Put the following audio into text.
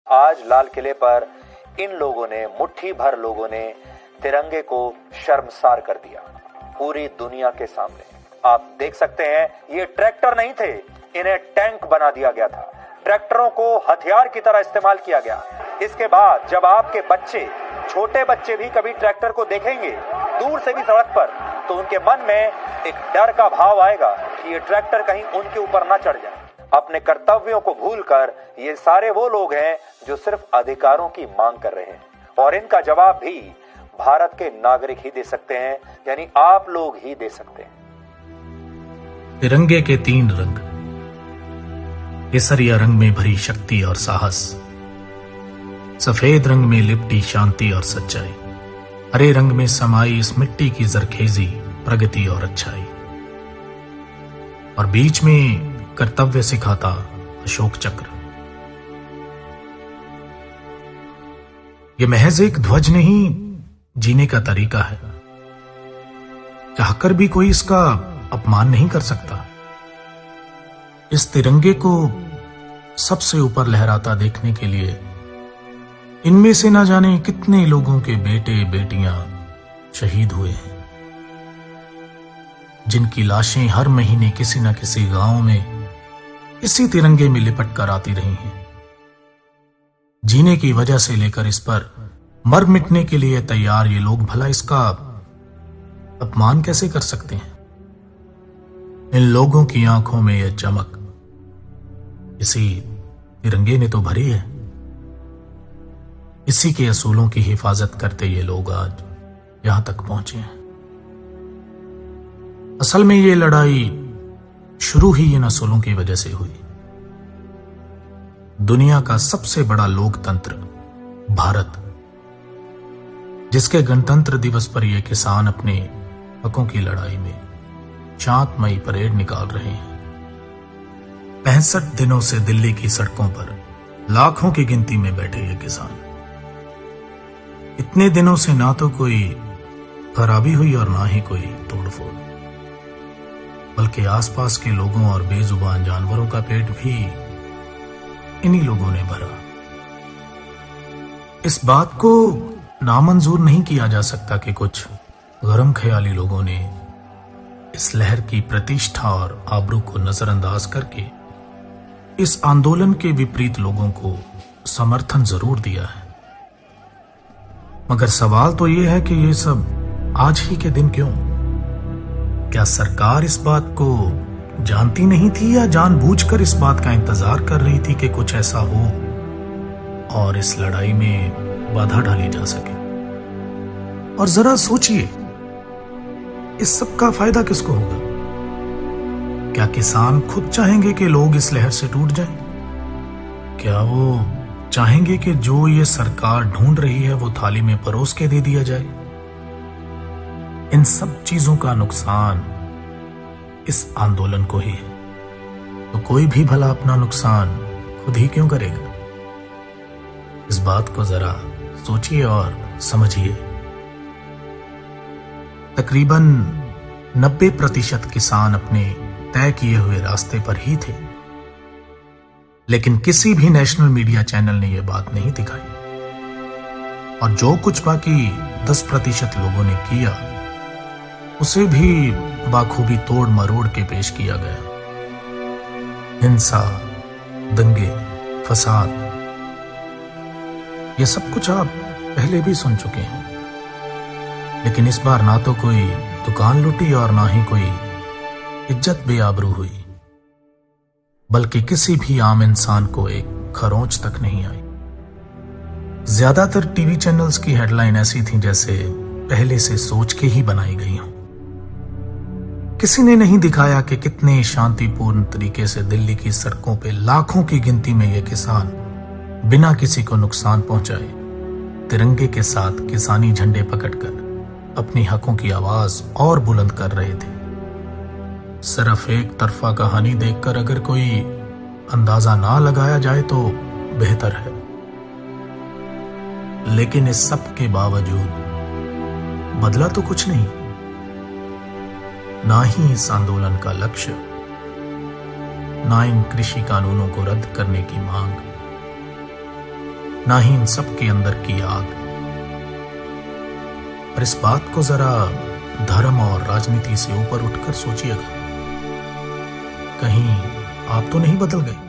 आज लाल किले पर इन लोगों ने, मुट्ठी भर लोगों ने तिरंगे को शर्मसार कर दिया पूरी दुनिया के सामने। आप देख सकते हैं, ये ट्रैक्टर नहीं थे, इन्हें टैंक बना दिया गया था। ट्रैक्टरों को हथियार की तरह इस्तेमाल किया गया। इसके बाद जब आपके बच्चे, छोटे बच्चे भी कभी ट्रैक्टर को देखेंगे दूर से भी सड़क पर, तो उनके मन में एक डर का भाव आएगा कि ये ट्रैक्टर कहीं उनके ऊपर ना चढ़ जाए। अपने कर्तव्यों को भूलकर ये सारे वो लोग हैं जो सिर्फ अधिकारों की मांग कर रहे हैं, और इनका जवाब भी भारत के नागरिक ही दे सकते हैं, यानी आप लोग ही दे सकते हैं। तिरंगे के 3 रंग, केसरिया रंग में भरी शक्ति और साहस, सफेद रंग में लिपटी शांति और सच्चाई, हरे रंग में समाई इस मिट्टी की जरखेजी, प्रगति और अच्छाई, और बीच में कर्तव्य सिखाता अशोक चक्र। यह महज एक ध्वज नहीं, जीने का तरीका है। चाहकर भी कोई इसका अपमान नहीं कर सकता। इस तिरंगे को सबसे ऊपर लहराता देखने के लिए इनमें से ना जाने कितने लोगों के बेटे बेटियां शहीद हुए हैं, जिनकी लाशें हर महीने किसी न किसी गांव में इसी तिरंगे में लिपट कर आती रही हैं। जीने की वजह से लेकर इस पर मर मिटने के लिए तैयार ये लोग भला इसका अपमान कैसे कर सकते हैं? इन लोगों की आंखों में यह चमक इसी तिरंगे ने तो भरी है। इसी के असूलों की हिफाजत करते ये लोग आज यहां तक पहुंचे हैं। असल में ये लड़ाई शुरू ही इन असूलों की वजह से हुई। दुनिया का सबसे बड़ा लोकतंत्र भारत, जिसके गणतंत्र दिवस पर ये किसान अपने हकों की लड़ाई में शांतमयी परेड निकाल रहे हैं। 65 दिनों से दिल्ली की सड़कों पर लाखों की गिनती में बैठे ये किसान। इतने दिनों से ना तो कोई खराबी हुई और ना ही कोई तोड़फोड़, बल्कि आसपास के लोगों और बेजुबान जानवरों का पेट भी इन्हीं लोगों ने भरा। इस बात को नामंजूर नहीं किया जा सकता कि कुछ गरम ख्याली लोगों ने इस लहर की प्रतिष्ठा और आबरू को नजरअंदाज करके इस आंदोलन के विपरीत लोगों को समर्थन जरूर दिया है। मगर सवाल तो यह है कि यह सब आज ही के दिन क्यों? क्या सरकार इस बात को जानती नहीं थी या जानबूझकर इस बात का इंतजार कर रही थी कि कुछ ऐसा हो और इस लड़ाई में बाधा डाली जा सके? और जरा सोचिए, इस सब का फायदा किसको होगा? क्या किसान खुद चाहेंगे कि लोग इस लहर से टूट जाएं? क्या वो चाहेंगे कि जो ये सरकार ढूंढ रही है वो थाली में परोस के दे दिया जाए? इन सब चीजों का नुकसान इस आंदोलन को ही है, तो कोई भी भला अपना नुकसान खुद ही क्यों करेगा? इस बात को जरा सोचिए और समझिए। तकरीबन 90% किसान अपने तय किए हुए रास्ते पर ही थे, लेकिन किसी भी नेशनल मीडिया चैनल ने यह बात नहीं दिखाई, और जो कुछ बाकी 10% लोगों ने किया उसे भी बाखूबी तोड़ मरोड़ के पेश किया गया। हिंसा, दंगे, फसाद, ये सब कुछ आप पहले भी सुन चुके हैं, लेकिन इस बार ना तो कोई दुकान लूटी और ना ही कोई इज्जत बेआबरू हुई, बल्कि किसी भी आम इंसान को एक खरोंच तक नहीं आई। ज्यादातर टीवी चैनल्स की हेडलाइन ऐसी थी जैसे पहले से सोच के ही बनाई गई हो। किसी ने नहीं दिखाया कि कितने शांतिपूर्ण तरीके से दिल्ली की सड़कों पे लाखों की गिनती में ये किसान बिना किसी को नुकसान पहुंचाए तिरंगे के साथ किसानी झंडे पकड़कर अपनी हकों की आवाज और बुलंद कर रहे थे। सिर्फ एक तरफा कहानी देखकर अगर कोई अंदाजा ना लगाया जाए तो बेहतर है, लेकिन इस सब के बावजूद बदला तो कुछ नहीं। ना ही इस आंदोलन का लक्ष्य, ना इन कृषि कानूनों को रद्द करने की मांग, ना ही इन सब के अंदर की आग। पर इस बात को जरा धर्म और राजनीति से ऊपर उठकर सोचिएगा, कहीं आप तो नहीं बदल गए।